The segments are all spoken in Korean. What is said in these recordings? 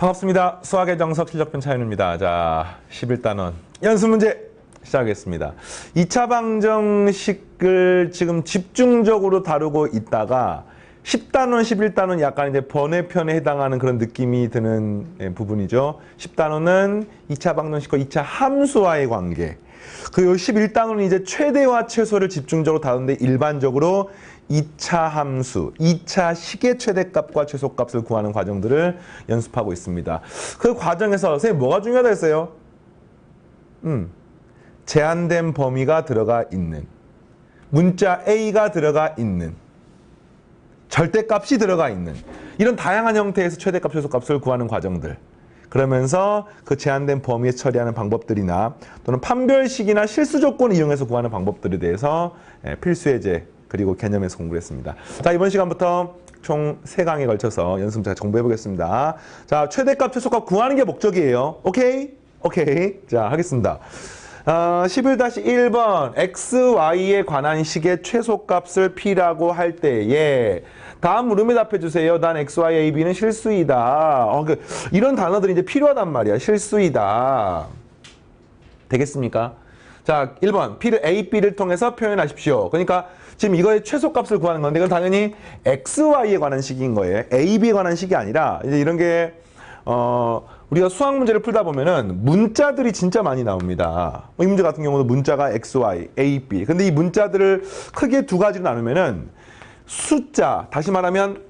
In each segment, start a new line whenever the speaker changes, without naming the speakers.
반갑습니다. 수학의 정석 실력편 차윤입니다. 자, 11단원 연습 문제 시작하겠습니다. 2차 방정식을 지금 집중적으로 다루고 있다가 10단원, 11단원 약간 이제 번외편에 해당하는 그런 느낌이 드는 부분이죠. 10단원은 2차 방정식과 2차 함수와의 관계. 그리고 11단원은 이제 최대와 최소를 집중적으로 다루는데 일반적으로 2차 함수, 2차 식의 최대값과 최소값을 구하는 과정들을 연습하고 있습니다. 그 과정에서 선생님 뭐가 중요하다 했어요? 제한된 범위가 들어가 있는, 문자 A가 들어가 있는, 절대값이 들어가 있는 이런 다양한 형태에서 최대값, 최소값을 구하는 과정들. 그러면서 그 제한된 범위에 처리하는 방법들이나 또는 판별식이나 실수 조건을 이용해서 구하는 방법들에 대해서 필수 예제 그리고 개념에서 공부를 했습니다. 자, 이번 시간부터 총 3강에 걸쳐서 연습 잘 정보해 보겠습니다. 자, 최대값, 최소값 구하는 게 목적이에요. 오케이? 오케이. 자, 하겠습니다. 11-1번 x, y에 관한 식의 최소값을 p라고 할 때에 다음 물음에 답해주세요. 난 x, y, a, b는 실수이다. 이런 단어들이 이제 필요하단 말이야. 실수이다. 되겠습니까? 자, 1번 p를 a, b를 통해서 표현하십시오. 그러니까 지금 이거의 최소값을 구하는 건데 이건 당연히 x, y에 관한 식인 거예요. a, b에 관한 식이 아니라 이제 이런 게 우리가 수학 문제를 풀다 보면은 문자들이 진짜 많이 나옵니다. 이 문제 같은 경우도 문자가 x, y, a, b. 근데 이 문자들을 크게 두 가지로 나누면은 숫자, 다시 말하면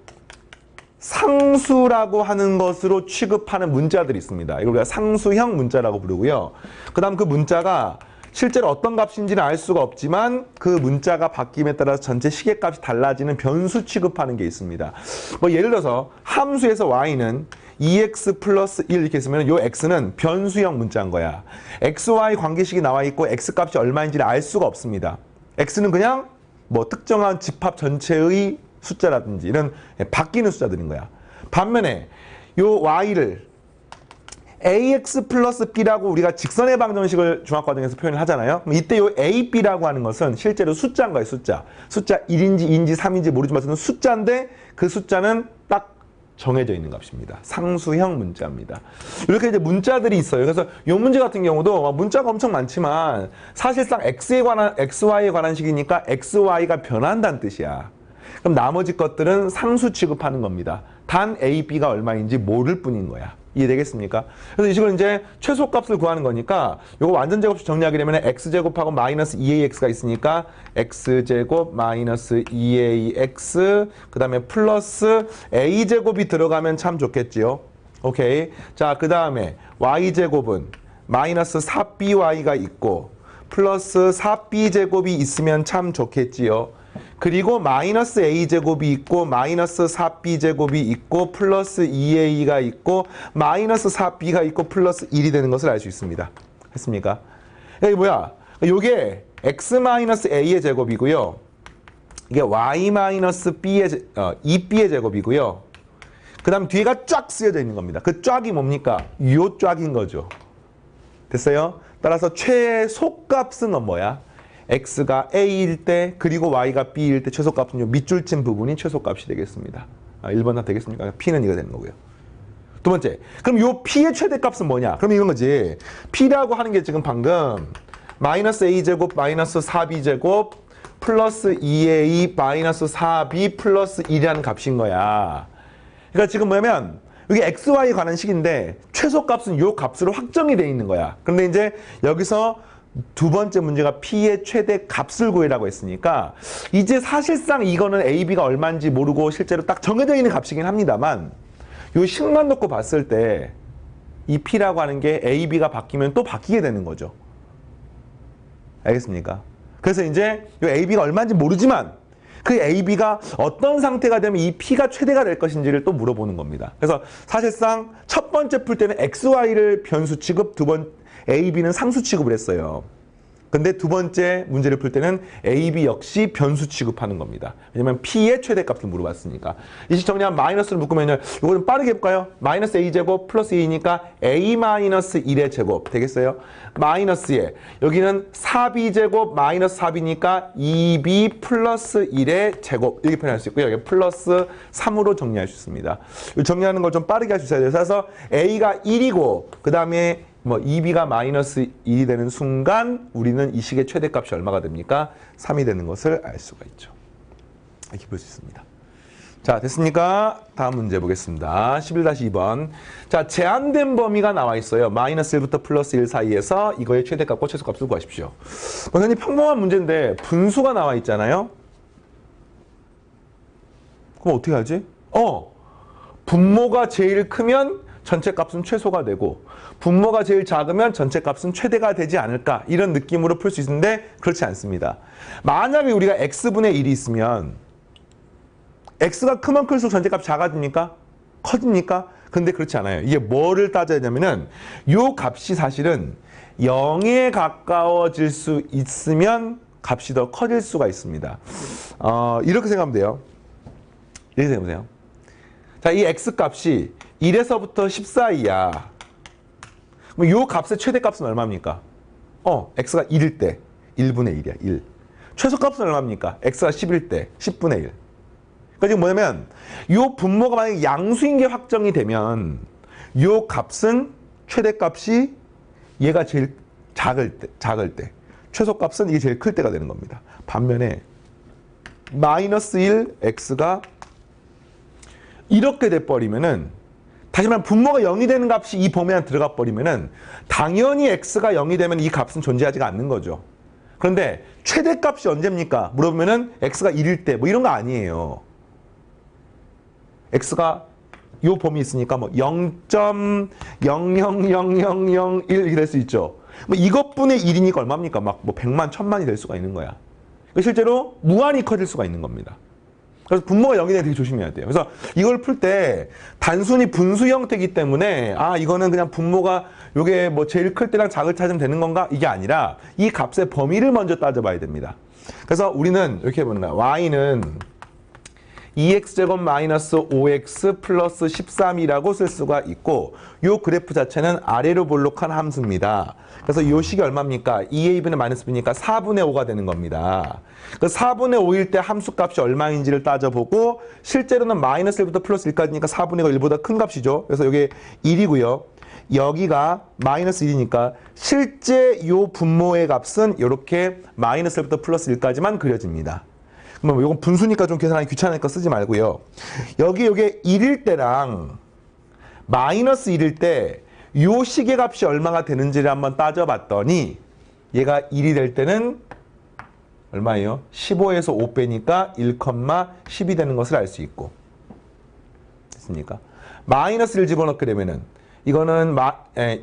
상수라고 하는 것으로 취급하는 문자들이 있습니다. 이걸 우리가 상수형 문자라고 부르고요. 그 다음 그 문자가 실제로 어떤 값인지는 알 수가 없지만 그 문자가 바뀜에 따라서 전체 시계값이 달라지는 변수 취급하는 게 있습니다. 뭐 예를 들어서 함수에서 y는 2x 플러스 1 이렇게 있으면 이 x는 변수형 문자인 거야. x, y 관계식이 나와 있고 x값이 얼마인지를 알 수가 없습니다. x는 그냥 뭐 특정한 집합 전체의 숫자라든지 이런 바뀌는 숫자들인 거야. 반면에 이 y를 ax 플러스 b라고 우리가 직선의 방정식을 중학과정에서 표현을 하잖아요. 이때 이 a, b라고 하는 것은 실제로 숫자인 거예요. 숫자 1인지 2인지 3인지 모르지만 숫자인데 그 숫자는 딱 정해져 있는 값입니다. 상수형 문자입니다. 이렇게 이제 문자들이 있어요. 그래서 이 문제 같은 경우도 문자가 엄청 많지만 사실상 x에 관한, xy에 관한 식이니까 xy가 변한다는 뜻이야. 그럼 나머지 것들은 상수 취급하는 겁니다. 단 a, b가 얼마인지 모를 뿐인 거야. 이해되겠습니까? 그래서 이 식으로 이제 최소값을 구하는 거니까 요거 완전 제곱식 정리하게 되면 x제곱하고 마이너스 2ax가 있으니까 x제곱 마이너스 2ax 그 다음에 플러스 a제곱이 들어가면 참 좋겠지요. 오케이. 자, 그 다음에 y제곱은 마이너스 4by가 있고 플러스 4b제곱이 있으면 참 좋겠지요. 그리고 마이너스 a제곱이 있고 마이너스 4b제곱이 있고 플러스 2a가 있고 마이너스 4b가 있고 플러스 1이 되는 것을 알 수 있습니다. 했습니까? 이게 뭐야? 이게 x-a의 제곱이고요. 이게 y-b의 2b의 제곱이고요. 그 다음 뒤에가 쫙 쓰여져 있는 겁니다. 그 쫙이 뭡니까? 요 쫙인 거죠. 됐어요? 따라서 최소값은 뭐야? x가 a일 때 그리고 y가 b일 때 최소값은 요 밑줄 친 부분이 최소값이 되겠습니다. 1번 다 되겠습니까? p는 이거 되는 거고요. 두 번째, 그럼 요 p의 최대값은 뭐냐? 그럼 이런 거지. p라고 하는 게 지금 방금 마이너스 a제곱 마이너스 4b제곱 플러스 2a 마이너스 4b 플러스 1이라는 값인 거야. 그러니까 지금 뭐냐면 여기 xy에 관한 식인데 최소값은 요 값으로 확정이 돼 있는 거야. 그런데 이제 여기서 두 번째 문제가 p의 최대 값을 구해라고 했으니까 이제 사실상 이거는 a, b가 얼마인지 모르고 실제로 딱 정해져 있는 값이긴 합니다만 요 식만 놓고 봤을 때 이 p라고 하는 게 a, b가 바뀌면 또 바뀌게 되는 거죠. 알겠습니까? 그래서 이제 요 a, b가 얼마인지 모르지만 그 a, b가 어떤 상태가 되면 이 p가 최대가 될 것인지를 또 물어보는 겁니다. 그래서 사실상 첫 번째 풀 때는 x, y를 변수 취급, 두 번 a, b는 상수 취급을 했어요. 근데 두 번째 문제를 풀 때는 A, B 역시 변수 취급하는 겁니다. 왜냐면 P의 최대값을 물어봤으니까. 이 식 정리하면 마이너스를 묶으면요. 이거 좀 빠르게 해볼까요? 마이너스 A제곱 플러스 2니까 A 마이너스 1의 제곱 되겠어요? 마이너스에 여기는 4B제곱 마이너스 4B니까 2B 플러스 1의 제곱 이렇게 표현할 수 있고요. 여기 플러스 3으로 정리할 수 있습니다. 정리하는 걸 좀 빠르게 할 수 있어야 돼요. 그래서 A가 1이고 그 다음에 뭐 2B가 마이너스 1이 되는 순간 우리는 이 식의 최대값이 얼마가 됩니까? 3이 되는 것을 알 수가 있죠. 이렇게 볼 수 있습니다. 자, 됐습니까? 다음 문제 보겠습니다. 11-2번. 자, 제한된 범위가 나와 있어요. 마이너스 1부터 플러스 1 사이에서 이거의 최대값과 최소값을 구하십시오. 굉장히 평범한 문제인데 분수가 나와 있잖아요. 그럼 어떻게 하지? 분모가 제일 크면 전체 값은 최소가 되고 분모가 제일 작으면 전체 값은 최대가 되지 않을까 이런 느낌으로 풀 수 있는데 그렇지 않습니다. 만약에 우리가 x분의 1이 있으면 x가 크면 클수록 전체 값이 작아집니까? 커집니까? 근데 그렇지 않아요. 이게 뭐를 따져야 되냐면은 이 값이 사실은 0에 가까워질 수 있으면 값이 더 커질 수가 있습니다. 이렇게 생각하면 돼요. 이렇게 생각해보세요. 자, 이 x 값이 1에서부터 10 사이야. 그럼 이 값의 최대값은 얼마입니까? x가 1일 때 1분의 1이야. 1. 최소값은 얼마입니까? x가 10일 때 10분의 1. 그러니까 지금 뭐냐면 이 분모가 만약에 양수인 게 확정이 되면 이 값은 최대값이 얘가 제일 작을 때 최소값은 이게 제일 클 때가 되는 겁니다. 반면에 마이너스 1 x가 이렇게 돼버리면은 다시 말하면 분모가 0이 되는 값이 이 범위 안에 들어가 버리면은 당연히 x가 0이 되면 이 값은 존재하지가 않는 거죠. 그런데 최대값이 언제입니까? 물어보면은 x가 1일 때 뭐 이런 거 아니에요. x가 요 범위 있으니까 뭐 0.0000001 이렇게 될 수 있죠. 뭐 이것분의 1이니까 얼마입니까? 막 뭐 100만, 1000만이 될 수가 있는 거야. 실제로 무한히 커질 수가 있는 겁니다. 그래서 분모가 0이 되면 되게 조심해야 돼요. 그래서 이걸 풀 때 단순히 분수 형태이기 때문에 이거는 그냥 분모가 요게 뭐 제일 클 때랑 작을 찾으면 되는 건가? 이게 아니라 이 값의 범위를 먼저 따져봐야 됩니다. 그래서 우리는 이렇게 해보는 거야. y는 2x제곱 마이너스 5x 플러스 13이라고 쓸 수가 있고 요 그래프 자체는 아래로 볼록한 함수입니다. 그래서 요 식이 얼마입니까? 2a분의 마이너스 b니까 4분의 5가 되는 겁니다. 그 4분의 5일 때 함수값이 얼마인지를 따져보고 실제로는 마이너스 1부터 플러스 1까지니까 4분의 5가 1보다 큰 값이죠. 그래서 이게 1이고요. 여기가 마이너스 1이니까 실제 요 분모의 값은 이렇게 마이너스 1부터 플러스 1까지만 그려집니다. 그럼 이건 분수니까 좀 계산하기 귀찮으니까 쓰지 말고요. 요게 1일 때랑 마이너스 1일 때 요 식의 값이 얼마가 되는지를 한번 따져봤더니 얘가 1이 될 때는 얼마예요? 15에서 5 빼니까 1,10이 되는 것을 알 수 있고 됐습니까? 마이너스 1 집어넣게 되면은 이거는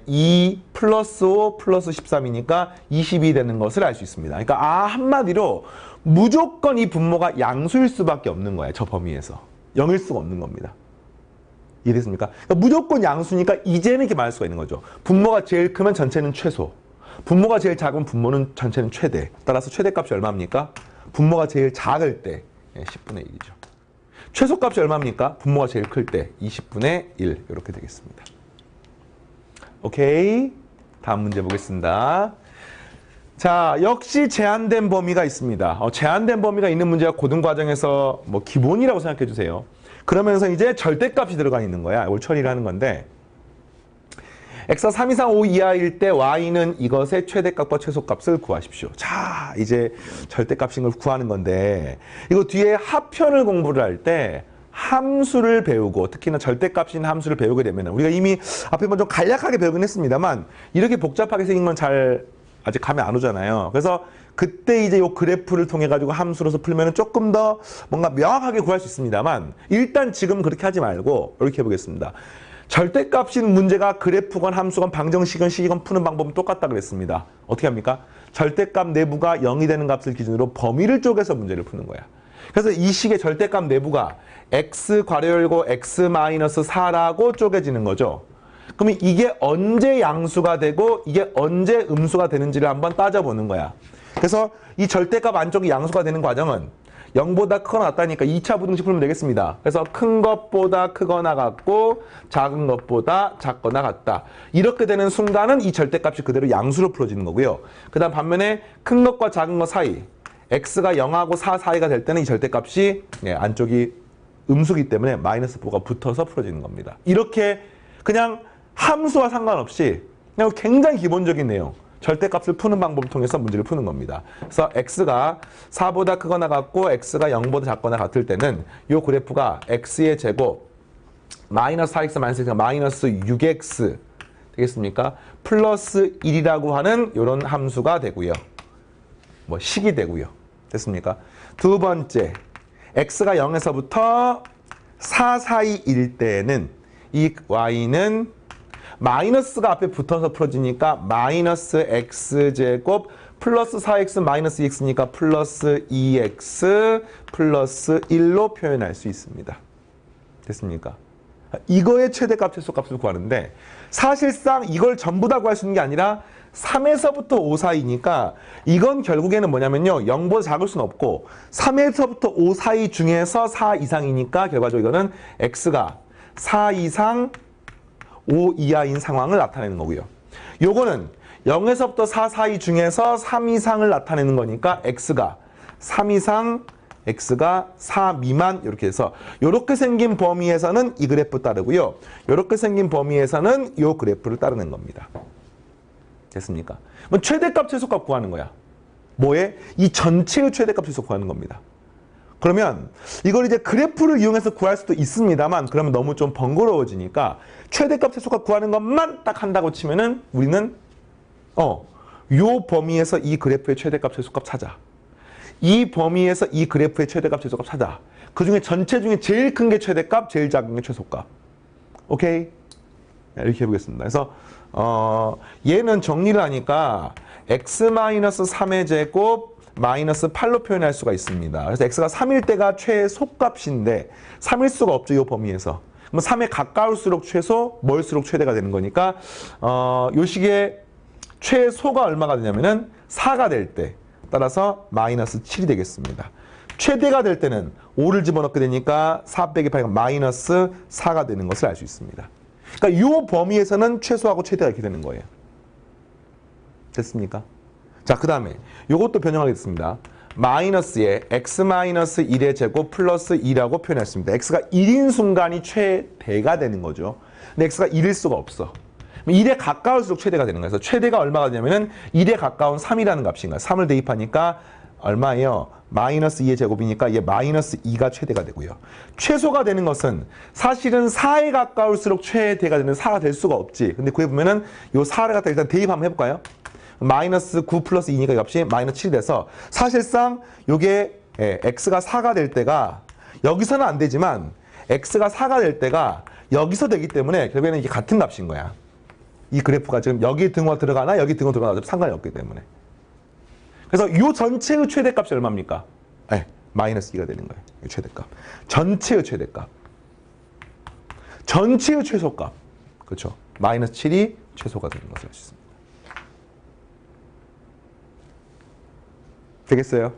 2 플러스 5 플러스 13이니까 20이 되는 것을 알 수 있습니다. 그러니까 한마디로 무조건 이 분모가 양수일 수밖에 없는 거예요. 저 범위에서. 0일 수가 없는 겁니다. 이해됐습니까? 그러니까 무조건 양수니까 이제는 이렇게 말할 수가 있는 거죠. 분모가 제일 크면 전체는 최소. 분모가 제일 작은 분모는 전체는 최대. 따라서 최대값이 얼마입니까? 분모가 제일 작을 때 10분의 1이죠. 최소값이 얼마입니까? 분모가 제일 클 때 20분의 1 이렇게 되겠습니다. 오케이. 다음 문제 보겠습니다. 자, 역시 제한된 범위가 있습니다. 제한된 범위가 있는 문제가 고등과정에서 뭐 기본이라고 생각해 주세요. 그러면서 이제 절대값이 들어가 있는 거야. 이걸 처리를 하는 건데 x가 3 이상 5 이하일 때 y는 이것의 최대값과 최소값을 구하십시오. 자, 이제 절대값인 걸 구하는 건데 이거 뒤에 합편을 공부를 할 때 함수를 배우고 특히나 절대값인 함수를 배우게 되면 우리가 이미 앞에 먼저 간략하게 배우긴 했습니다만 이렇게 복잡하게 생긴 건 잘 아직 감이 안 오잖아요. 그래서 그때 이제 요 그래프를 통해 가지고 함수로서 풀면 조금 더 뭔가 명확하게 구할 수 있습니다만 일단 지금 그렇게 하지 말고 이렇게 해보겠습니다. 절대값인 문제가 그래프건 함수건 방정식은 식이건 푸는 방법은 똑같다 그랬습니다. 어떻게 합니까? 절대값 내부가 0이 되는 값을 기준으로 범위를 쪼개서 문제를 푸는 거야. 그래서 이 식의 절대값 내부가 x 괄호 열고 x 마이너스 4라고 쪼개지는 거죠. 그러면 이게 언제 양수가 되고 이게 언제 음수가 되는지를 한번 따져보는 거야. 그래서 이 절대값 안쪽이 양수가 되는 과정은 0보다 크거나 같다니까 2차 부등식 풀면 되겠습니다. 그래서 큰 것보다 크거나 같고 작은 것보다 작거나 같다. 이렇게 되는 순간은 이 절대값이 그대로 양수로 풀어지는 거고요. 그 다음 반면에 큰 것과 작은 것 사이 x가 0하고 4 사이가 될 때는 이 절대값이 안쪽이 음수기 때문에 마이너스 4가 붙어서 풀어지는 겁니다. 이렇게 그냥 함수와 상관없이 그냥 굉장히 기본적인 내용, 절대값을 푸는 방법을 통해서 문제를 푸는 겁니다. 그래서 x가 4보다 크거나 같고 x가 0보다 작거나 같을 때는 이 그래프가 x의 제곱 마이너스 4x 마이너스 x가 마이너스 6x 되겠습니까? 플러스 1이라고 하는 이런 함수가 되고요. 뭐 식이 되고요. 됐습니까? 두 번째, x가 0에서부터 4 사이일 때는 이 y는 마이너스가 앞에 붙어서 풀어지니까 마이너스 x제곱 플러스 4x 마이너스 2x니까 플러스 2x 플러스 1로 표현할 수 있습니다. 됐습니까? 이거의 최대값, 최소값을 구하는데 사실상 이걸 전부 다 구할 수 있는 게 아니라 3에서부터 5 사이니까 이건 결국에는 뭐냐면요. 0보다 작을 수는 없고 3에서부터 5 사이 중에서 4 이상이니까 결과적으로 이거는 x가 4 이상 5 이하인 상황을 나타내는 거고요. 요거는 0에서부터 4 사이 중에서 3 이상을 나타내는 거니까 x가 3 이상, x가 4 미만 이렇게 해서 이렇게 생긴 범위에서는 이 그래프 따르고요. 이렇게 생긴 범위에서는 이 그래프를 따르는 겁니다. 됐습니까? 뭐 최대값, 최소값 구하는 거야. 뭐에? 이 전체의 최대값, 최소 구하는 겁니다. 그러면 이걸 이제 그래프를 이용해서 구할 수도 있습니다만 그러면 너무 좀 번거로워지니까 최대값, 최소값 구하는 것만 딱 한다고 치면은 우리는 요 범위에서 이 그래프의 최대값, 최소값 찾아. 이 범위에서 이 그래프의 최대값, 최소값 찾아. 그 중에 전체 중에 제일 큰 게 최대값, 제일 작은 게 최소값. 오케이? 이렇게 해보겠습니다. 그래서 얘는 정리를 하니까 x-3의 제곱 마이너스 8로 표현할 수가 있습니다. 그래서 x가 3일 때가 최소값인데 3일 수가 없죠. 이 범위에서. 그럼 3에 가까울수록 최소, 멀수록 최대가 되는 거니까 요 식의 최소가 얼마가 되냐면은 4가 될 때 따라서 마이너스 7이 되겠습니다. 최대가 될 때는 5를 집어넣게 되니까 4 빼기 8이 마이너스 4가 되는 것을 알 수 있습니다. 그러니까 이 범위에서는 최소하고 최대가 이렇게 되는 거예요. 됐습니까? 자, 그 다음에 이것도 변형하겠습니다. 마이너스에 x-1의 제곱 플러스 2라고 표현했습니다. x가 1인 순간이 최대가 되는 거죠. 근데 x가 1일 수가 없어. 1에 가까울수록 최대가 되는 거예요. 그래서 최대가 얼마가 되냐면은 1에 가까운 3이라는 값인가요? 3을 대입하니까 얼마예요? 마이너스 2의 제곱이니까 얘 마이너스 2가 최대가 되고요. 최소가 되는 것은 사실은 4에 가까울수록 최대가 되는 4가 될 수가 없지. 근데 그에 보면은 요 4를 갖다 일단 대입 한번 해볼까요? 마이너스 9 플러스 2니까 이 값이 마이너스 7이 돼서 사실상 요게 x가 4가 될 때가 여기서는 안 되지만 x가 4가 될 때가 여기서 되기 때문에 결국에는 이게 같은 값인 거야. 이 그래프가 지금 여기 등호 들어가나 여기 등호 들어가나 상관이 없기 때문에. 그래서 이 전체의 최대값이 얼마입니까? 마이너스 2가 되는 거예요. 이 최대값. 전체의 최대값. 전체의 최소값. 그렇죠. 마이너스 7이 최소가 되는 것을 알 수 있습니다. 되겠어요?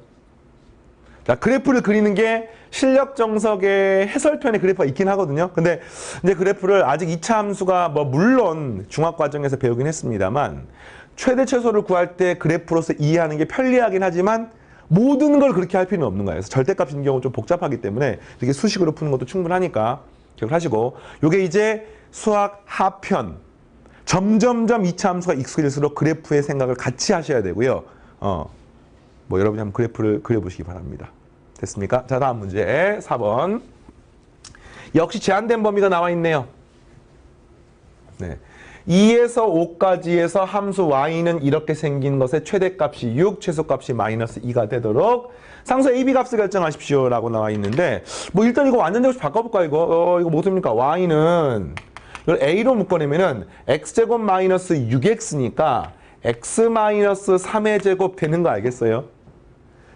자, 그래프를 그리는 게 실력 정석의 해설편의 그래프가 있긴 하거든요. 근데 이제 그래프를 아직 2차 함수가 뭐 물론 중학 과정에서 배우긴 했습니다만 최대 최소를 구할 때 그래프로서 이해하는 게 편리하긴 하지만 모든 걸 그렇게 할 필요는 없는 거예요. 그래서 절대값인 경우 좀 복잡하기 때문에 이렇게 수식으로 푸는 것도 충분하니까 기억을 하시고 요게 이제 수학 하편 점점점 2차 함수가 익숙해질수록 그래프의 생각을 같이 하셔야 되고요. 뭐 여러분이 한번 그래프를 그려보시기 바랍니다. 됐습니까? 자, 다음 문제 4번. 역시 제한된 범위가 나와 있네요. 네. 2에서 5까지에서 함수 y는 이렇게 생긴 것의 최대값이 6, 최소값이 마이너스 2가 되도록 상수 a, b 값을 결정하십시오 라고 나와 있는데 뭐 일단 이거 완전적으로 바꿔볼까 이거? 이거 뭐습니까? y는 이걸 a로 묶어내면은 x제곱 마이너스 6x니까 x 마이너스 3의 제곱 되는 거 알겠어요?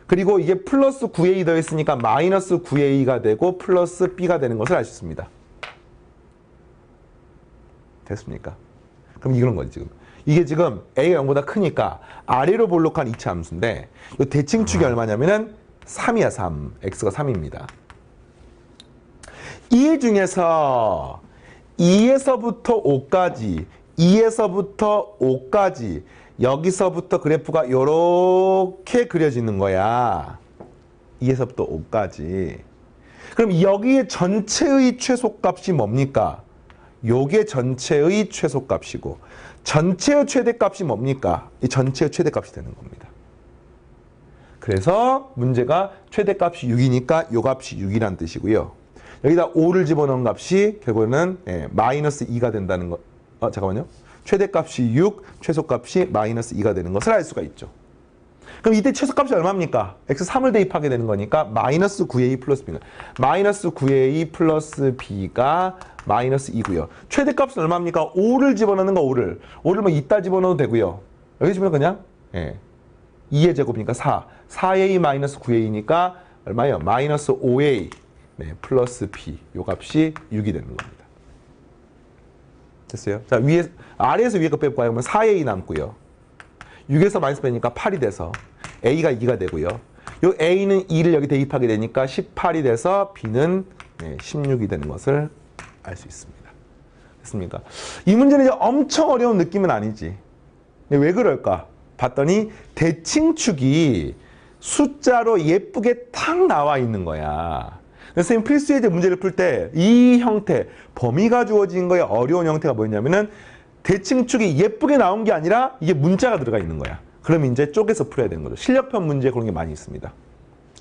그리고 이게 플러스 9a 더했으니까 마이너스 9a가 되고 플러스 b가 되는 것을 알 수 있습니다. 됐습니까? 그럼 이런 거지 지금. 이게 지금 A가 0보다 크니까 아래로 볼록한 이차 함수인데 이 대칭축이 얼마냐면은 3이야 3. x가 3입니다. 이 중에서 2에서부터 5까지 2에서부터 5까지 여기서부터 그래프가 요렇게 그려지는 거야. 2에서부터 5까지. 그럼 여기에 전체의 최소값이 뭡니까? 요게 전체의 최소값이고 전체의 최대값이 뭡니까? 이 전체의 최대값이 되는 겁니다. 그래서 문제가 최대값이 6이니까 요 값이 6이란 뜻이고요. 여기다 5를 집어넣은 값이 결국에는 마이너스 2가 된다는 거. 잠깐만요. 최대값이 6, 최소값이 마이너스 2가 되는 것을 알 수가 있죠. 그럼 이때 최소값이 얼마입니까? x 3을 대입하게 되는 거니까 마이너스 9a 플러스 b는 마이너스 9a 플러스 b가 마이너스 2고요. 최대값은 얼마입니까? 5를 집어넣는 거 5를. 5를 뭐 이따 집어넣어도 되고요. 여기 집어넣으면 그냥 2의 제곱이니까 4. 4a 마이너스 9a니까 얼마예요? 마이너스 5a 플러스 b. 요 값이 6이 되는 겁니다. 됐어요? 자, 아래에서 위에 거 빼고 가면 4a 남고요. 6에서 마이너스 빼니까 8이 돼서 a가 2가 되고요. 요 a는 2를 여기 대입하게 되니까 18이 돼서 b는 16이 되는 것을 알 수 있습니다. 됐습니까? 이 문제는 이제 엄청 어려운 느낌은 아니지. 왜 그럴까? 봤더니 대칭축이 숫자로 예쁘게 탁 나와 있는 거야. 그래서 선생님 필수예제 문제를 풀 때 이 형태, 범위가 주어진 거의 어려운 형태가 뭐였냐면은 대칭축이 예쁘게 나온 게 아니라 이게 문자가 들어가 있는 거야. 그럼 이제 쪼개서 풀어야 되는 거죠. 실력편 문제 그런 게 많이 있습니다.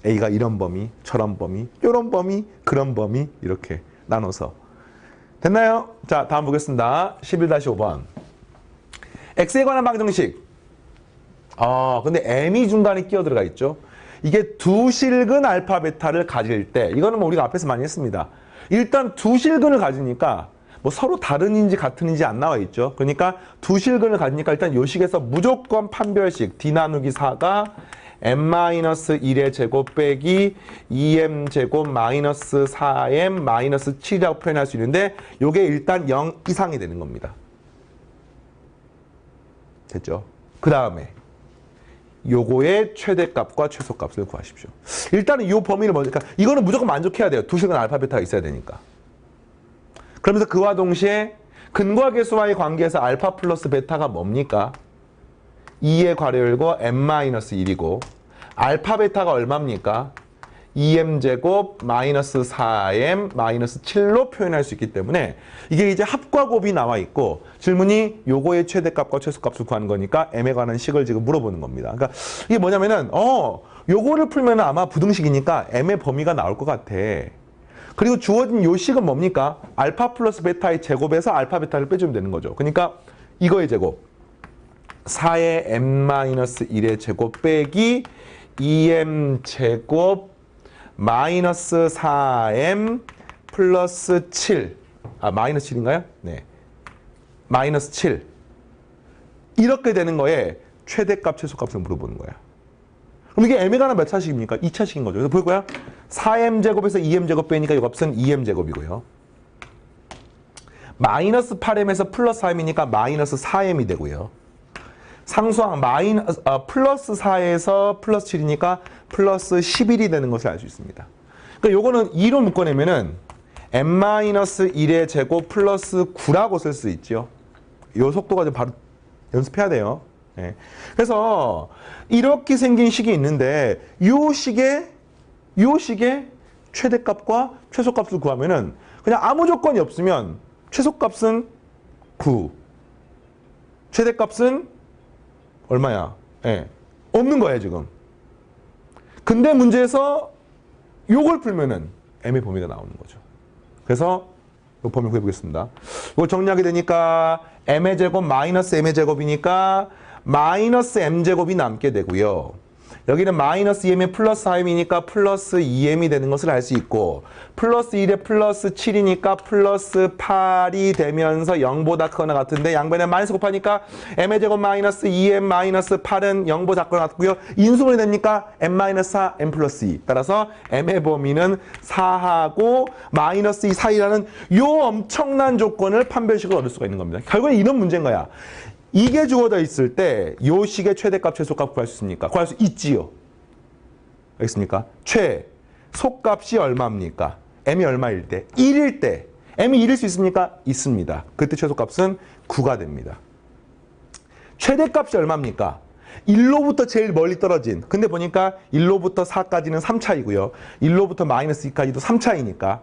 A가 이런 범위, 저런 범위, 이런 범위, 그런 범위 이렇게 나눠서. 됐나요? 자, 다음 보겠습니다. 11-5번. X에 관한 방정식. 근데 M이 중간에 끼어 들어가 있죠. 이게 두 실근 알파 베타를 가질 때 이거는 뭐 우리가 앞에서 많이 했습니다. 일단 두 실근을 가지니까 뭐 서로 다른인지 같은인지 안 나와 있죠. 그러니까 두 실근을 가지니까 일단 요 식에서 무조건 판별식 D 나누기 4가 m-1의 제곱 빼기 2m 제곱 마이너스 4m 마이너스 7이라고 표현할 수 있는데 요게 일단 0 이상이 되는 겁니다. 됐죠? 그 다음에 요거의 최대값과 최소값을 구하십시오. 일단은 요 범위를 먼저, 그러니까 이거는 무조건 만족해야 돼요. 두 실근 알파 베타가 있어야 되니까. 그러면서 그와 동시에 근과 계수와의 관계에서 알파 플러스 베타가 뭡니까? 2의 괄호열고 m-1이고 알파 베타가 얼마입니까? 2m제곱 마이너스 4m 마이너스 7로 표현할 수 있기 때문에 이게 이제 합과 곱이 나와 있고 질문이 요거의 최대값과 최소값을 구하는 거니까 m에 관한 식을 지금 물어보는 겁니다. 그러니까 이게 뭐냐면은 요거를 풀면 아마 부등식이니까 m의 범위가 나올 것 같아. 그리고 주어진 요 식은 뭡니까? 알파 플러스 베타의 제곱에서 알파 베타를 빼주면 되는 거죠. 그러니까 이거의 제곱 4의 m-1의 제곱 빼기 2m 제곱 마이너스 4m 플러스 7 마이너스 7인가요? 네, 마이너스 7 이렇게 되는 거에 최대값 최소값을 물어보는 거야. 그럼 이게 m에 관한 몇 차식입니까? 2차식인 거죠. 그래서 볼 거야. 4m 제곱에서 2m 제곱 빼니까 이 값은 2m 제곱이고요. 마이너스 8m에서 플러스 4m이니까 마이너스 4m이 되고요. 상수항 플러스 4에서 플러스 7이니까 플러스 11이 되는 것을 알 수 있습니다. 그러니까 요거는 2로 묶어내면은 m-1의 제곱 플러스 9라고 쓸 수 있죠. 요 속도가 좀 바로 연습해야 돼요. 네. 그래서 이렇게 생긴 식이 있는데 요 식의 최대값과 최소값을 구하면은 그냥 아무 조건이 없으면 최소값은 9, 최대값은 얼마야? 없는 거예요 지금. 근데 문제에서 요걸 풀면은 m의 범위가 나오는 거죠. 그래서 이 범위 구해보겠습니다. 이걸 정리하게 되니까 m의 제곱 마이너스 m의 제곱이니까 마이너스 m제곱이 남게 되고요. 여기는 마이너스 2m이 플러스 4m이니까 플러스 2m이 되는 것을 알 수 있고 플러스 1에 플러스 7이니까 플러스 8이 되면서 0보다 크거나 같은데 양변에 마이너스 곱하니까 m의 제곱 마이너스 2m 마이너스 8은 0보다 작거나 같고요. 인수분해 됩니까? m 마이너스 4, m 플러스 2. 따라서 m의 범위는 4하고 마이너스 2 사이라는 요 엄청난 조건을 판별식으로 얻을 수가 있는 겁니다. 결국엔 이런 문제인 거야. 이게 주어져 있을 때 요 식의 최대값, 최소값 구할 수 있습니까? 구할 수 있지요. 알겠습니까? 최소값이 얼마입니까? m이 얼마일 때? 1일 때. m이 1일 수 있습니까? 있습니다. 그때 최소값은 9가 됩니다. 최대값이 얼마입니까? 1로부터 제일 멀리 떨어진. 근데 보니까 1로부터 4까지는 3차이고요. 1로부터 마이너스 2까지도 3차이니까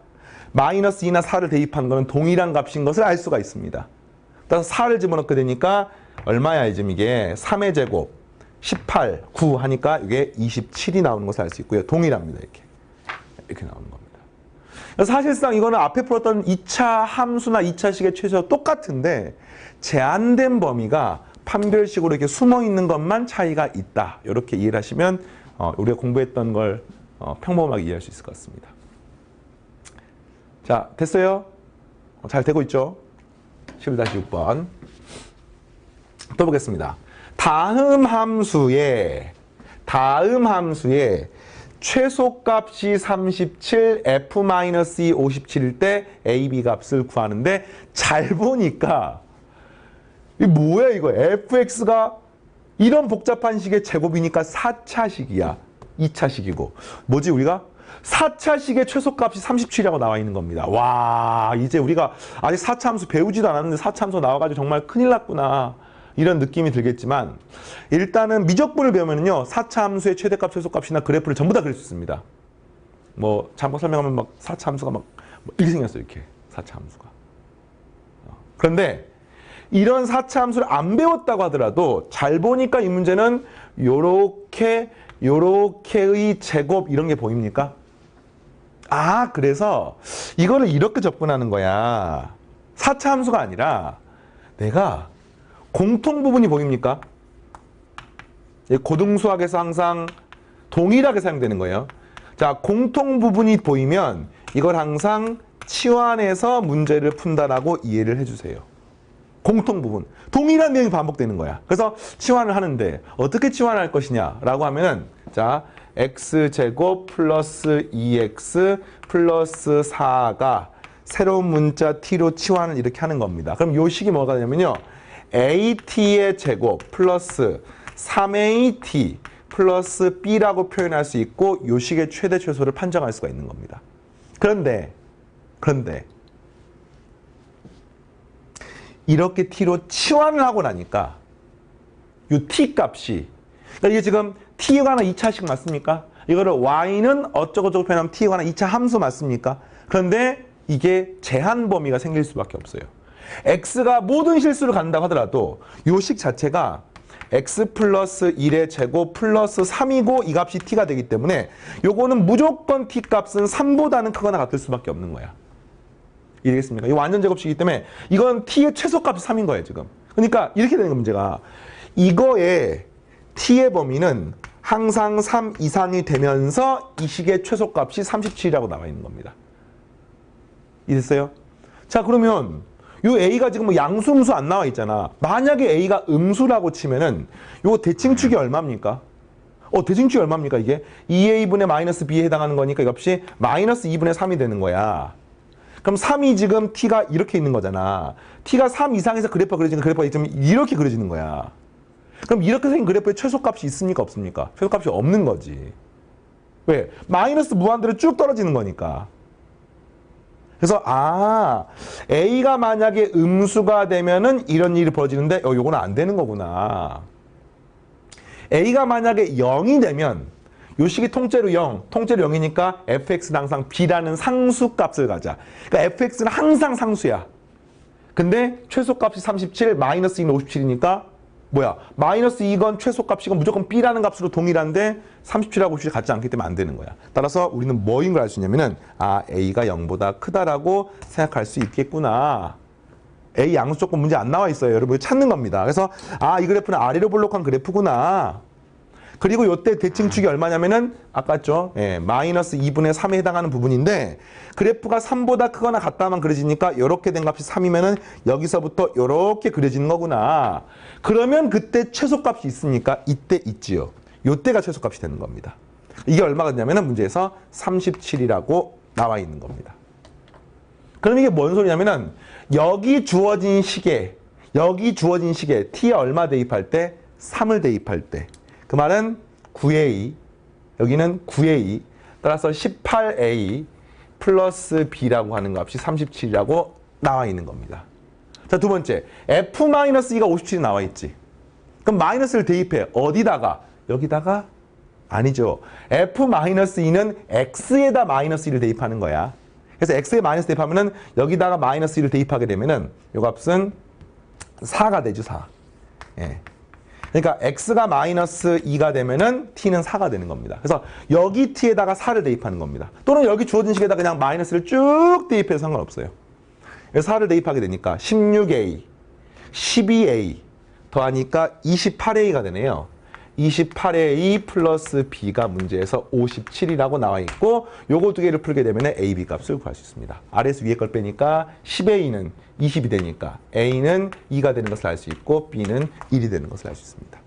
마이너스 2나 4를 대입한 거는 동일한 값인 것을 알 수가 있습니다. 따라서 4를 집어넣게 되니까 얼마야 지금 이게 3의 제곱 18, 9 하니까 이게 27이 나오는 것을 알 수 있고요. 동일합니다. 이렇게 나오는 겁니다. 그래서 사실상 이거는 앞에 풀었던 2차 함수나 2차식의 최소 똑같은데 제한된 범위가 판별식으로 이렇게 숨어 있는 것만 차이가 있다. 이렇게 이해를 하시면 우리가 공부했던 걸 평범하게 이해할 수 있을 것 같습니다. 자, 됐어요? 잘 되고 있죠? 11-6번. 또 보겠습니다. 다음 함수의 최소값이 37, f-2 57일 때 a, b 값을 구하는데 잘 보니까 이 뭐야 이거 fx가 이런 복잡한 식의 제곱이니까 4차식이야. 2차식이고 뭐지 우리가? 4차식의 최소값이 37이라고 나와 있는 겁니다. 와 이제 우리가 아직 4차 함수 배우지도 않았는데 4차 함수 나와가지고 정말 큰일 났구나 이런 느낌이 들겠지만 일단은 미적분을 배우면요 4차 함수의 최대값 최소값이나 그래프를 전부 다 그릴 수 있습니다. 뭐 잠깐 설명하면 막 4차 함수가 막 이렇게 생겼어요. 이렇게 4차 함수가. 그런데 이런 4차 함수를 안 배웠다고 하더라도 잘 보니까 이 문제는 요렇게의 제곱 이런 게 보입니까? 아 그래서 이거를 이렇게 접근하는 거야. 4차 함수가 아니라 내가 공통 부분이 보입니까? 고등수학에서 항상 동일하게 사용되는 거예요. 자, 공통 부분이 보이면 이걸 항상 치환해서 문제를 푼다라고 이해를 해주세요. 공통 부분. 동일한 내용이 반복되는 거야. 그래서 치환을 하는데 어떻게 치환할 것이냐라고 하면은 자, x제곱 플러스 2x 플러스 4가 새로운 문자 t로 치환을 이렇게 하는 겁니다. 그럼 요 식이 뭐가 되냐면요. at의 제곱 플러스 3at 플러스 b라고 표현할 수 있고 요 식의 최대 최소를 판정할 수가 있는 겁니다. 그런데 이렇게 t로 치환을 하고 나니까 요 t 값이 그러니까 이게 지금 t에 관한 2차식 맞습니까? 이거를 y는 어쩌고저쩌고 표현하면 t에 관한 2차 함수 맞습니까? 그런데 이게 제한 범위가 생길 수밖에 없어요. x가 모든 실수를 갖는다고 하더라도 요 식 자체가 x 플러스 1의 제곱 플러스 3이고 이 값이 t가 되기 때문에 요거는 무조건 t 값은 3보다는 크거나 같을 수밖에 없는 거야. 이해겠습니까? 이 완전 제곱식이기 때문에 이건 t의 최소값이 3인 거예요 지금. 그러니까 이렇게 되는 거 문제가 이거의 t의 범위는 항상 3 이상이 되면서 이 식의 최소값이 37이라고 나와 있는 겁니다. 이해됐어요? 자 그러면 요 a가 지금 뭐 양수음수 안 나와 있잖아. 만약에 a가 음수라고 치면은 요 대칭축이 얼마입니까? 대칭축이 얼마입니까 이게? 2a분의 마이너스 b에 해당하는 거니까 이 값이 마이너스 2분의 3이 되는 거야. 그럼 3이 지금 t가 이렇게 있는 거잖아. t가 3 이상에서 그래프가 그려지는 그래프가 지금 이렇게 그려지는 거야. 그럼 이렇게 생긴 그래프에 최소값이 있습니까 없습니까? 최소값이 없는 거지. 왜? 마이너스 무한대로 쭉 떨어지는 거니까. 그래서 a가 만약에 음수가 되면은 이런 일이 벌어지는데 요거는 안 되는 거구나. a가 만약에 0이 되면 요 식이 통째로 0, 통째로 0이니까 fx는 항상 b라는 상수값을 가자. 그러니까 fx는 항상 상수야. 근데 최소값이 37, 마이너스 2는 57이니까 뭐야? 마이너스 2건 최소값이건 무조건 b라는 값으로 동일한데 37하고 57이 같지 않기 때문에 안 되는 거야. 따라서 우리는 뭐인 걸 알 수 있냐면은 a가 0보다 크다라고 생각할 수 있겠구나. a 양수 조건 문제 안 나와 있어요. 여러분 찾는 겁니다. 그래서 이 그래프는 아래로 볼록한 그래프구나. 그리고 요때 대칭축이 얼마냐면은 아까죠. 예, 마이너스 2분의 3에 해당하는 부분인데 그래프가 3보다 크거나 같다만 그려지니까 이렇게 된 값이 3이면은 여기서부터 이렇게 그려지는 거구나. 그러면 그때 최소값이 있으니까 이때 있지요. 요때가 최소값이 되는 겁니다. 이게 얼마가 되냐면은 문제에서 37이라고 나와 있는 겁니다. 그럼 이게 뭔 소리냐면은 여기 주어진 시계 t에 얼마 대입할 때? 3을 대입할 때. 그 말은 9a, 여기는 9a, 따라서 18a 플러스 b라고 하는 값이 37이라고 나와 있는 겁니다. 자, 두 번째, f-2가 57이 나와 있지. 그럼 마이너스를 대입해. 어디다가? 여기다가? 아니죠. f-2는 x에다 마이너스 1을 대입하는 거야. 그래서 x에 마이너스 대입하면은 여기다가 마이너스 1을 대입하게 되면은 이 값은 4가 되죠, 4. 예. 그러니까 x가 마이너스 2가 되면은 t는 4가 되는 겁니다. 그래서 여기 t에다가 4를 대입하는 겁니다. 또는 여기 주어진 식에다 그냥 마이너스를 쭉 대입해도 상관없어요. 그래서 4를 대입하게 되니까 16a, 12a 더하니까 28a가 되네요. 28a 플러스 b가 문제에서 57이라고 나와 있고 요거 두 개를 풀게 되면 a, b 값을 구할 수 있습니다. 아래에서 위에 걸 빼니까 10a는 20이 되니까 a는 2가 되는 것을 알 수 있고 b는 1이 되는 것을 알 수 있습니다.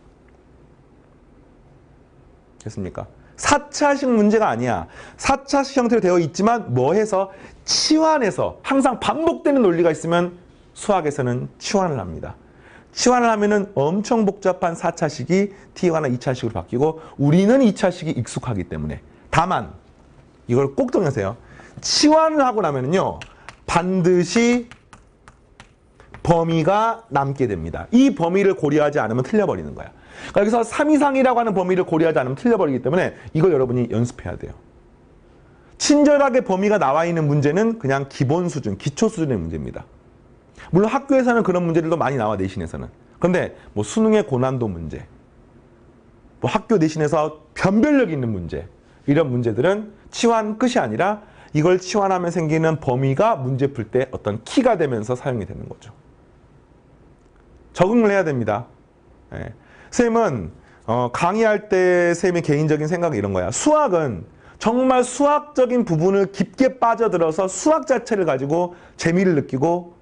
됐습니까? 4차식 문제가 아니야. 4차식 형태로 되어 있지만 뭐 해서? 치환해서 항상 반복되는 논리가 있으면 수학에서는 치환을 합니다. 치환을 하면은 엄청 복잡한 4차식이 T1과 2차식으로 바뀌고 우리는 2차식이 익숙하기 때문에 다만 이걸 꼭 정하세요. 치환을 하고 나면은요 반드시 범위가 남게 됩니다. 이 범위를 고려하지 않으면 틀려버리는 거야. 그러니까 여기서 3 이상이라고 하는 범위를 고려하지 않으면 틀려버리기 때문에 이걸 여러분이 연습해야 돼요. 친절하게 범위가 나와 있는 문제는 그냥 기본 수준, 기초 수준의 문제입니다. 물론 학교에서는 그런 문제들도 많이 나와, 내신에서는. 그런데 뭐 수능의 고난도 문제, 뭐 학교 내신에서 변별력 있는 문제, 이런 문제들은 치환 끝이 아니라 이걸 치환하면 생기는 범위가 문제 풀 때 어떤 키가 되면서 사용이 되는 거죠. 적응을 해야 됩니다. 예. 선생님은 강의할 때 선생님의 개인적인 생각은 이런 거야. 수학은 정말 수학적인 부분을 깊게 빠져들어서 수학 자체를 가지고 재미를 느끼고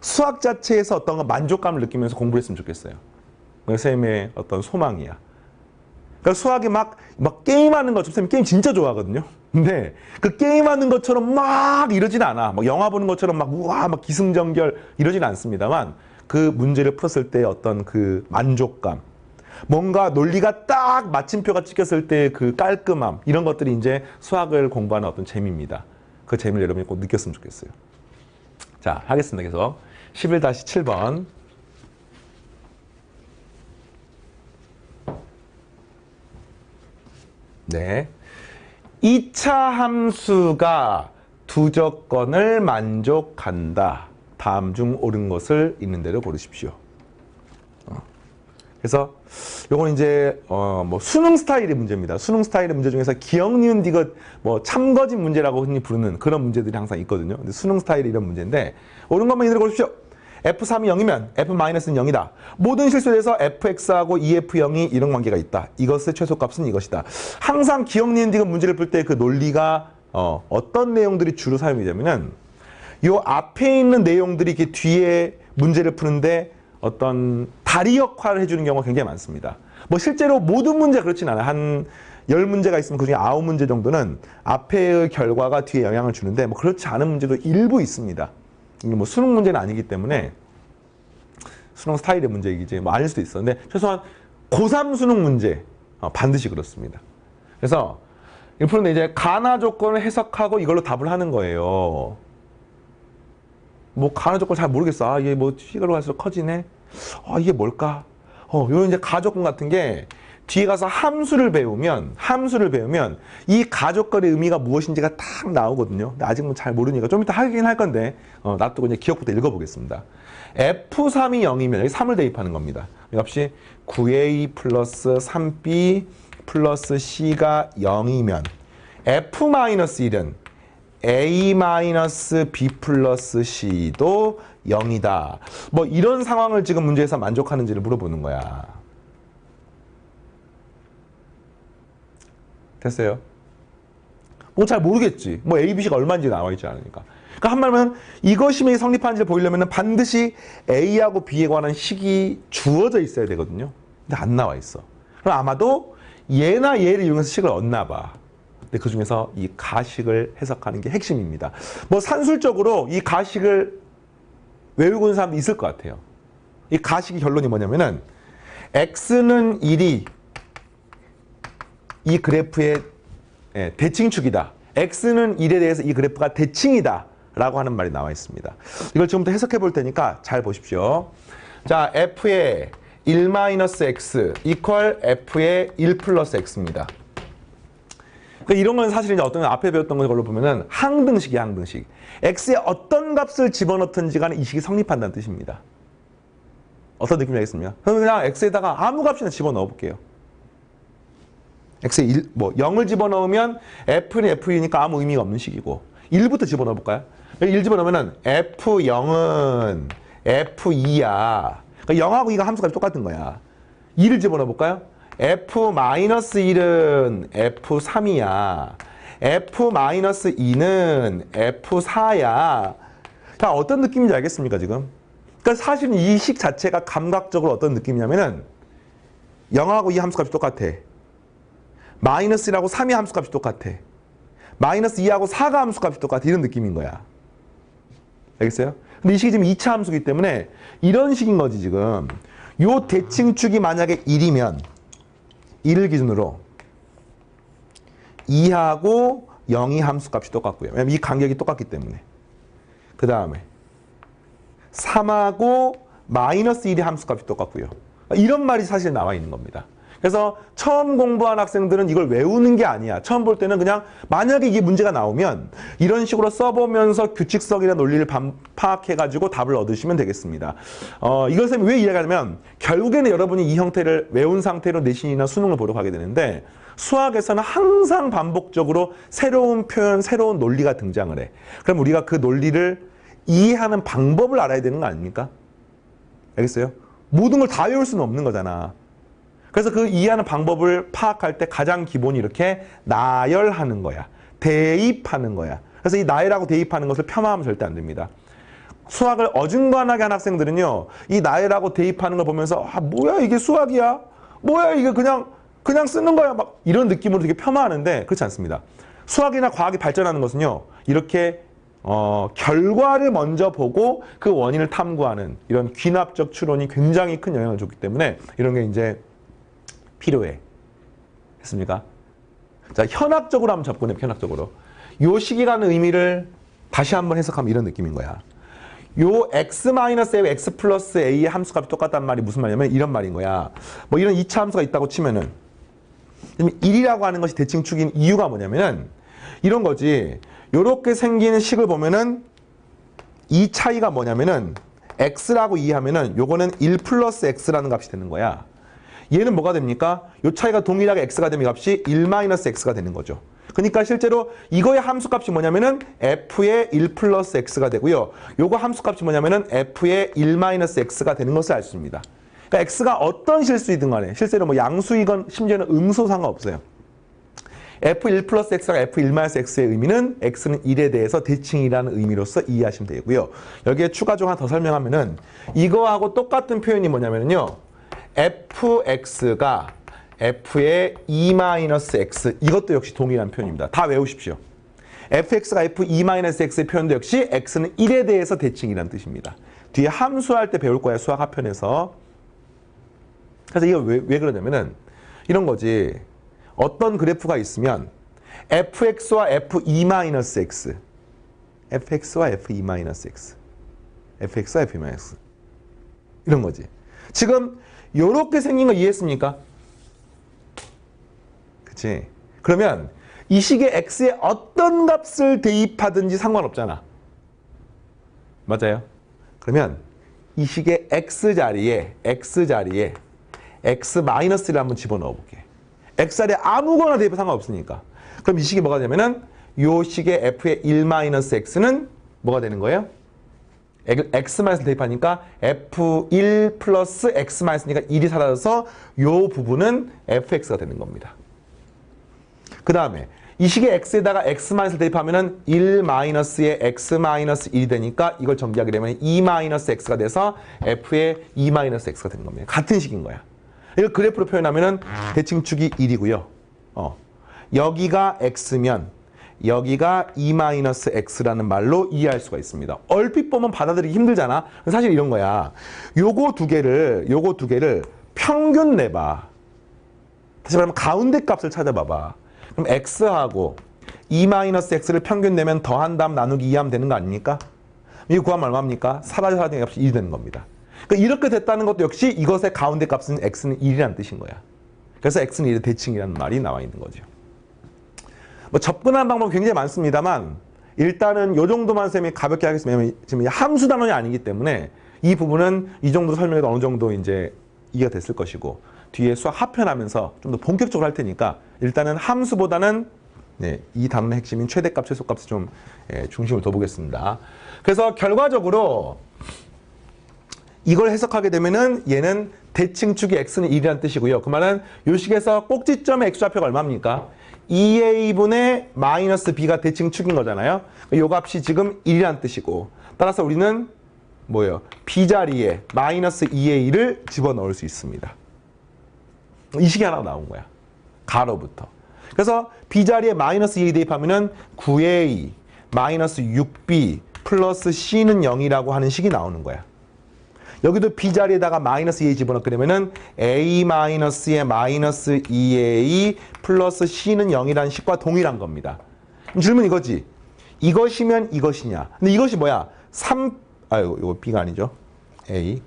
수학 자체에서 어떤 만족감을 느끼면서 공부를 했으면 좋겠어요. 그게 선생님의 어떤 소망이야. 그러니까 수학이 막 게임하는 것처럼, 선생님 게임 진짜 좋아하거든요. 근데 그 게임하는 것처럼 막 이러진 않아. 막 영화 보는 것처럼 막 우와 막 기승전결 이러진 않습니다만 그 문제를 풀었을 때 어떤 그 만족감, 뭔가 논리가 딱 마침표가 찍혔을 때 그 깔끔함, 이런 것들이 이제 수학을 공부하는 어떤 재미입니다. 그 재미를 여러분이 꼭 느꼈으면 좋겠어요. 자, 하겠습니다. 계속 11-7번. 네. 2차 함수가 두 조건을 만족한다. 다음 중 옳은 것을 있는 대로 고르십시오. 그래서 요건 이제 뭐 수능 스타일의 문제입니다. 수능 스타일의 문제 중에서 기억, 니은, 디귿 뭐 참거짓 문제라고 흔히 부르는 그런 문제들이 항상 있거든요. 근데 수능 스타일이 이런 문제인데 옳은 것만 있는 대로 고르십시오. F3이 0이면 F-는 0이다. 모든 실수에 대해서 Fx하고 EF0이 이런 관계가 있다. 이것의 최소값은 이것이다. 항상 기억, 니은, 디귿 문제를 풀 때 그 논리가 어떤 내용들이 주로 사용이 되면은 요 앞에 있는 내용들이 이렇게 뒤에 문제를 푸는데 어떤 다리 역할을 해주는 경우가 굉장히 많습니다. 뭐 실제로 모든 문제가 그렇진 않아요. 한 10문제가 있으면 그중에 9문제 정도는 앞에의 결과가 뒤에 영향을 주는데 뭐 그렇지 않은 문제도 일부 있습니다. 이게 뭐 수능 문제는 아니기 때문에 수능 스타일의 문제이지 뭐 아닐 수도 있어. 근데 최소한 고3 수능 문제 반드시 그렇습니다. 그래서 이 푸는데 이제 가나 조건을 해석하고 이걸로 답을 하는 거예요. 뭐 가나 조건 잘 모르겠어. 아, 이게 뭐 시간으로 갈수록 커지네. 아, 이게 뭘까? 요런 이제 가조건 같은 게 뒤에 가서 함수를 배우면 이 가조건의 의미가 무엇인지가 딱 나오거든요. 근데 아직 뭐 잘 모르니까 좀 이따 하긴 할 건데 놔두고 이제 기억부터 읽어보겠습니다. F3이 0이면 여기 3을 대입하는 겁니다. 이 값이 9a 플러스 3b 플러스 c가 0이면 F-1은 a-b 플러스 c도 0이다. 뭐 이런 상황을 지금 문제에서 만족하는지를 물어보는 거야. 됐어요? 뭐 잘 모르겠지. 뭐 A, B, C가 얼마인지 나와 있지 않으니까. 그러니까 한마디로 이것이 성립하는지 보이려면 반드시 A하고 B에 관한 식이 주어져 있어야 되거든요. 근데 안 나와 있어. 그럼 아마도 얘나 얘를 이용해서 식을 얻나 봐. 근데 그 중에서 이 가식을 해석하는 게 핵심입니다. 뭐 산술적으로 이 가식을 외우고 있는 사람도 있을 것 같아요. 이 가식의 결론이 뭐냐면은 X는 1이 이 그래프의 대칭축이다. X는 1에 대해서 이 그래프가 대칭이다. 라고 하는 말이 나와 있습니다. 이걸 지금부터 해석해 볼 테니까 잘 보십시오. 자, F의 1-X 이퀄 F의 1 플러스 X입니다. 그러니까 이런 건 사실 이제 어떤 앞에 배웠던 걸로 보면은 항등식이야, 항등식. X에 어떤 값을 집어넣든지 간에 이 식이 성립한다는 뜻입니다. 어떤 느낌이 알겠습니까? 그럼 그냥 X에다가 아무 값이나 집어넣어 볼게요. X에 0을 집어넣으면 F는 F2니까 아무 의미가 없는 식이고 1부터 집어넣어 볼까요? 1 집어넣으면 F0은 F2야. 그러니까 0하고 2가 함수값이 똑같은 거야. 2를 집어넣어 볼까요? F-1은 F3이야. F-2는 F4야. 자, 어떤 느낌인지 알겠습니까, 지금? 그러니까 사실은 이 식 자체가 감각적으로 어떤 느낌이냐면은 0하고 2 함수값이 똑같아. 마이너스 1하고 3의 함수값이 똑같아. 마이너스 2하고 4가 함수값이 똑같아. 이런 느낌인 거야. 알겠어요? 근데 이 식이 지금 2차 함수이기 때문에 이런 식인 거지, 지금. 요 대칭축이 만약에 1이면 1을 기준으로 2하고 0이 함수값이 똑같고요. 왜냐면 이 간격이 똑같기 때문에. 그 다음에 3하고 마이너스 1의 함수값이 똑같고요. 이런 말이 사실 나와 있는 겁니다. 그래서 처음 공부한 학생들은 이걸 외우는 게 아니야. 처음 볼 때는 그냥 만약에 이게 문제가 나오면 이런 식으로 써보면서 규칙성이나 논리를 파악해가지고 답을 얻으시면 되겠습니다. 이것을 왜 이야기하냐면 결국에는 여러분이 이 형태를 외운 상태로 내신이나 수능을 보러 가게 되는데 수학에서는 항상 반복적으로 새로운 표현, 새로운 논리가 등장을 해. 그럼 우리가 그 논리를 이해하는 방법을 알아야 되는 거 아닙니까? 알겠어요? 모든 걸 다 외울 수는 없는 거잖아. 그래서 그 이해하는 방법을 파악할 때 가장 기본이 이렇게 나열하는 거야. 대입하는 거야. 그래서 이 나열하고 대입하는 것을 폄하하면 절대 안 됩니다. 수학을 어중간하게 한 학생들은요. 이 나열하고 대입하는 걸 보면서 아 뭐야 이게 수학이야? 뭐야 이게 그냥 쓰는 거야? 막 이런 느낌으로 되게 폄하하는데 그렇지 않습니다. 수학이나 과학이 발전하는 것은요. 이렇게 결과를 먼저 보고 그 원인을 탐구하는 이런 귀납적 추론이 굉장히 큰 영향을 줬기 때문에 이런 게 이제 필요해. 했습니까? 자, 현학적으로 한번 접근해, 현학적으로. 요 식이라는 의미를 다시 한번 해석하면 이런 느낌인 거야. 요 x-a, x 플러스 a의 함수값이 똑같다는 말이 무슨 말이냐면 이런 말인 거야. 뭐 이런 2차 함수가 있다고 치면은 1이라고 하는 것이 대칭축인 이유가 뭐냐면은 이런 거지. 요렇게 생기는 식을 보면은 이 차이가 뭐냐면은 x라고 이해하면은 요거는 1 플러스 x라는 값이 되는 거야. 얘는 뭐가 됩니까? 요 차이가 동일하게 x가 되면 값이 1-x가 되는 거죠. 그러니까 실제로 이거의 함수값이 뭐냐면은 f의 1 플러스 x가 되고요. 요거 함수값이 뭐냐면은 f의 1-x가 되는 것을 알 수 있습니다. 그러니까 x가 어떤 실수이든 간에 실제로 뭐 양수이건 심지어는 음수 상관없어요. f1 플러스 x가 f1 x의 의미는 x는 1에 대해서 대칭이라는 의미로서 이해하시면 되고요. 여기에 추가적으로 하나 더 설명하면은 이거하고 똑같은 표현이 뭐냐면요. fx가 f의 2-x 이것도 역시 동일한 표현입니다. 다 외우십시오. fx가 f2-x의 표현도 역시 x는 1에 대해서 대칭이라는 뜻입니다. 뒤에 함수할 때 배울 거야 수학 하편에서. 그래서 이거 왜 그러냐면은 이런 거지. 어떤 그래프가 있으면 fx와 f2-x fx와 f2-x fx와 f2-x 이런 거지. 지금 요렇게 생긴 거 이해했습니까? 그치? 그러면 이 식의 x에 어떤 값을 대입하든지 상관없잖아. 맞아요? 그러면 이 식의 x 자리에 x-를 한번 집어넣어 볼게. x 자리에 아무거나 대입해 상관없으니까. 그럼 이 식이 뭐가 되냐면은 요 식의 f의 1-x는 뭐가 되는 거예요? x-를 대입하니까 f1 플러스 x-니까 1이 사라져서 요 부분은 fx가 되는 겁니다. 그 다음에 이 식의 x에다가 x-를 대입하면은 1-에 x-1이 되니까 이걸 전개하게 되면 2-x가 돼서 f의 2-x가 되는 겁니다. 같은 식인 거야. 이걸 그래프로 표현하면은 대칭축이 1이고요. 여기가 x면 여기가 2-x라는 말로 이해할 수가 있습니다. 얼핏 보면 받아들이기 힘들잖아. 사실 이런 거야. 요거 두 개를 평균 내봐. 다시 말하면 가운데 값을 찾아봐봐. 그럼 x하고 2-x를 평균 내면 더한 다음 나누기 2하면 되는 거 아닙니까? 이거 구하면 얼마입니까? 사라진 값이 1이 되는 겁니다. 그러니까 이렇게 됐다는 것도 역시 이것의 가운데 값은 x는 1이라는 뜻인 거야. 그래서 x는 1의 대칭이라는 말이 나와 있는 거죠. 뭐 접근하는 방법은 굉장히 많습니다만 일단은 이 정도만 쌤이 가볍게 하겠습니다. 왜냐면 지금 함수 단원이 아니기 때문에 이 부분은 이 정도 설명해도 어느 정도 이제 이해가 됐을 것이고 뒤에 수학 합편하면서 좀 더 본격적으로 할 테니까 일단은 함수보다는 이 단원의 핵심인 최대값, 최소값을 좀 중심을 둬보겠습니다. 그래서 결과적으로 이걸 해석하게 되면은 얘는 대칭축이 x는 1이라는 뜻이고요. 그 말은 요 식에서 꼭지점의 x좌표가 얼마입니까? 2a분의 마이너스 b가 대칭축인 거잖아요. 요 값이 지금 1이라는 뜻이고 따라서 우리는 뭐예요? b자리에 마이너스 2a를 집어넣을 수 있습니다. 이 식이 하나 나온 거야. 가로부터. 그래서 b자리에 마이너스 2a 대입하면은 9a 마이너스 6b 플러스 c는 0이라고 하는 식이 나오는 거야. 여기도 b자리에다가 마이너스 2a 집어넣게 되면은 a 마이너스에 마이너스 2a 플러스 c는 0이라는 식과 동일한 겁니다. 그럼 질문 이거지. 이것이면 이것이냐. 근데 이것이 뭐야? 이거 b가 아니죠. a.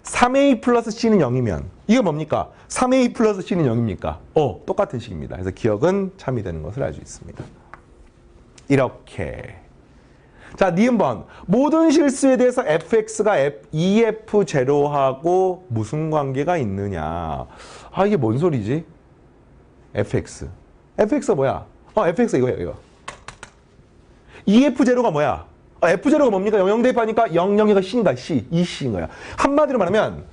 3a 플러스 c는 0이면 이게 뭡니까? 3a 플러스 c는 0입니까? 똑같은 식입니다. 그래서 기억은 참이 되는 것을 알 수 있습니다. 이렇게. 자, 니은번. 모든 실수에 대해서 fx가 EF0하고 무슨 관계가 있느냐. 이게 뭔 소리지? fx. fx가 뭐야? fx 이거야, 이거. EF0가 뭐야? F0가 뭡니까? 0 대입하니까 0, 0이가 C인가? C. 이 C인 거야. 한마디로 말하면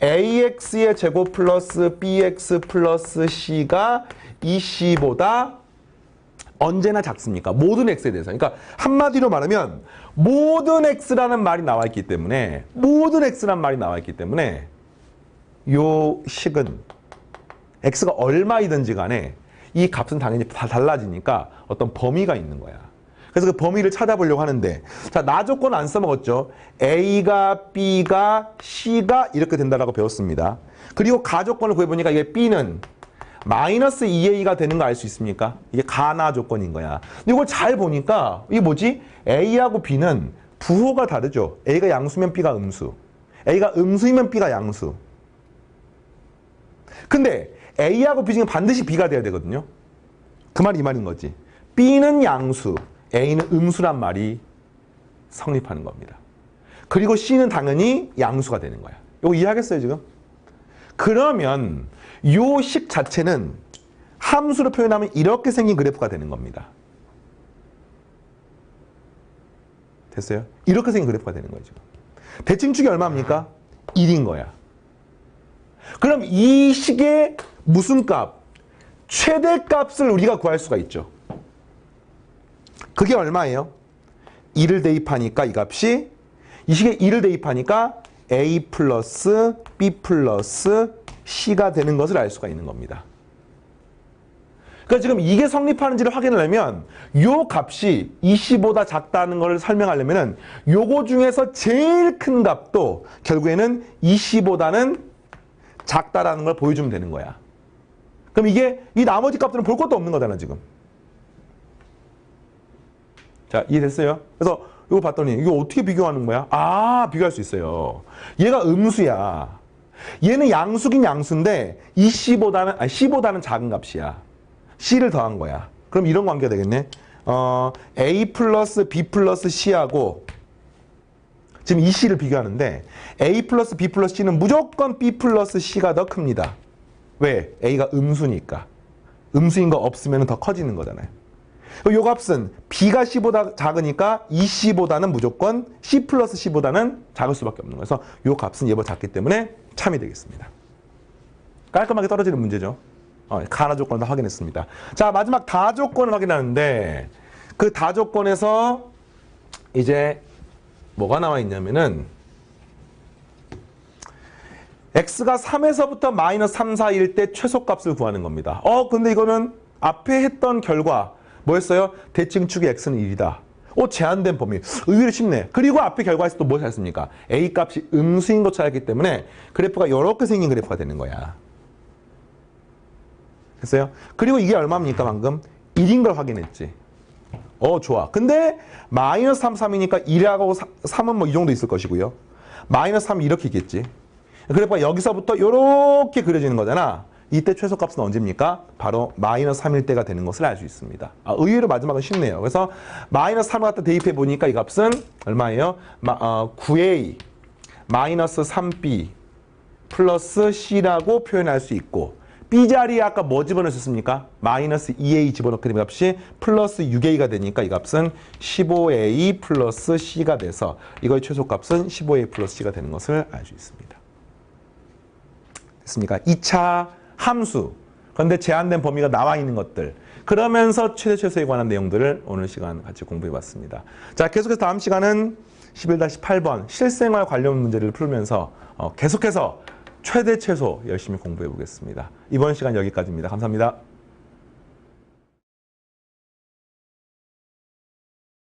AX의 제곱 플러스 BX 플러스 C가 이 C보다 언제나 작습니까? 모든 X에 대해서. 그러니까 한마디로 말하면 모든 X라는 말이 나와 있기 때문에 요 식은 X가 얼마이든지 간에 이 값은 당연히 다 달라지니까 어떤 범위가 있는 거야. 그래서 그 범위를 찾아보려고 하는데 자, 나 조건 안 써먹었죠. A가 B가 C가 이렇게 된다라고 배웠습니다. 그리고 가 조건을 구해보니까 이게 B는 마이너스 2A가 되는 거 알 수 있습니까? 이게 가나 조건인 거야. 근데 이걸 잘 보니까 이게 뭐지? A하고 B는 부호가 다르죠. A가 양수면 B가 음수. A가 음수이면 B가 양수. 근데 A하고 B 중에 반드시 B가 돼야 되거든요. 그 말이 이 말인 거지. B는 양수, A는 음수란 말이 성립하는 겁니다. 그리고 C는 당연히 양수가 되는 거야. 이거 이해하겠어요, 지금? 그러면 요 식 자체는 함수로 표현하면 이렇게 생긴 그래프가 되는 겁니다. 됐어요? 이렇게 생긴 그래프가 되는 거죠. 대칭축이 얼마입니까? 1인 거야. 그럼 이 식의 무슨 값? 최대값을 우리가 구할 수가 있죠. 그게 얼마예요? 2를 대입하니까 이 값이 이 식에 2를 대입하니까 A 플러스 B 플러스 C가 되는 것을 알 수가 있는 겁니다. 그러니까 지금 이게 성립하는지를 확인하려면 요 값이 20보다 작다는 걸 설명하려면은 요거 중에서 제일 큰 값도 결국에는 20보다는 작다라는 걸 보여주면 되는 거야. 그럼 이게 이 나머지 값들은 볼 것도 없는 거잖아, 지금. 자, 이해됐어요? 그래서 이거 봤더니 이거 어떻게 비교하는 거야? 비교할 수 있어요. 얘가 음수야. 얘는 양수긴 양수인데 이 C보다는 작은 값이야. C를 더한 거야. 그럼 이런 관계가 되겠네. A 플러스 B 플러스 C하고 지금 이 C를 비교하는데 A 플러스 B 플러스 C는 무조건 B 플러스 C가 더 큽니다. 왜? A가 음수니까. 음수인 거 없으면 더 커지는 거잖아요. 요 값은 B가 C보다 작으니까 이 C보다는 무조건 C 플러스 C보다는 작을 수밖에 없는 거예요. 그래서 요 값은 얘보다 작기 때문에 참이 되겠습니다. 깔끔하게 떨어지는 문제죠. 가나 조건을 다 확인했습니다. 자, 마지막 다 조건을 확인하는데 그 다 조건에서 이제 뭐가 나와 있냐면은 x가 3에서부터 마이너스 3, 4일 때 최소값을 구하는 겁니다. 근데 이거는 앞에 했던 결과 뭐였어요? 대칭축의 x는 1이다. 제한된 범위. 의외로 쉽네. 그리고 앞에 결과에서 또 뭐 찾았습니까? a 값이 음수인 것 찾았기 때문에 그래프가 이렇게 생긴 그래프가 되는 거야. 됐어요? 그리고 이게 얼마입니까? 방금 1인 걸 확인했지. 좋아. 근데 마이너스 3, 3이니까 1하고 3은 뭐 이 정도 있을 것이고요. 마이너스 3이 이렇게 있겠지. 그래프가 여기서부터 이렇게 그려지는 거잖아. 이때 최소값은 언제입니까? 바로 마이너스 3일 때가 되는 것을 알 수 있습니다. 의외로 마지막은 쉽네요. 그래서 마이너스 3을 갖다 대입해 보니까 이 값은 얼마예요? 9a 마이너스 3b 플러스 c라고 표현할 수 있고 b자리에 아까 뭐 집어넣으셨습니까? 마이너스 2a 집어넣게 되면 값이 플러스 6a가 되니까 이 값은 15a 플러스 c가 돼서 이거의 최소값은 15a 플러스 c가 되는 것을 알 수 있습니다. 됐습니까? 2차 함수. 그런데 제한된 범위가 나와 있는 것들. 그러면서 최대 최소에 관한 내용들을 오늘 시간 같이 공부해 봤습니다. 자, 계속해서 다음 시간은 11-8번 실생활 관련 문제를 풀면서 계속해서 최대 최소 열심히 공부해 보겠습니다. 이번 시간 여기까지입니다. 감사합니다.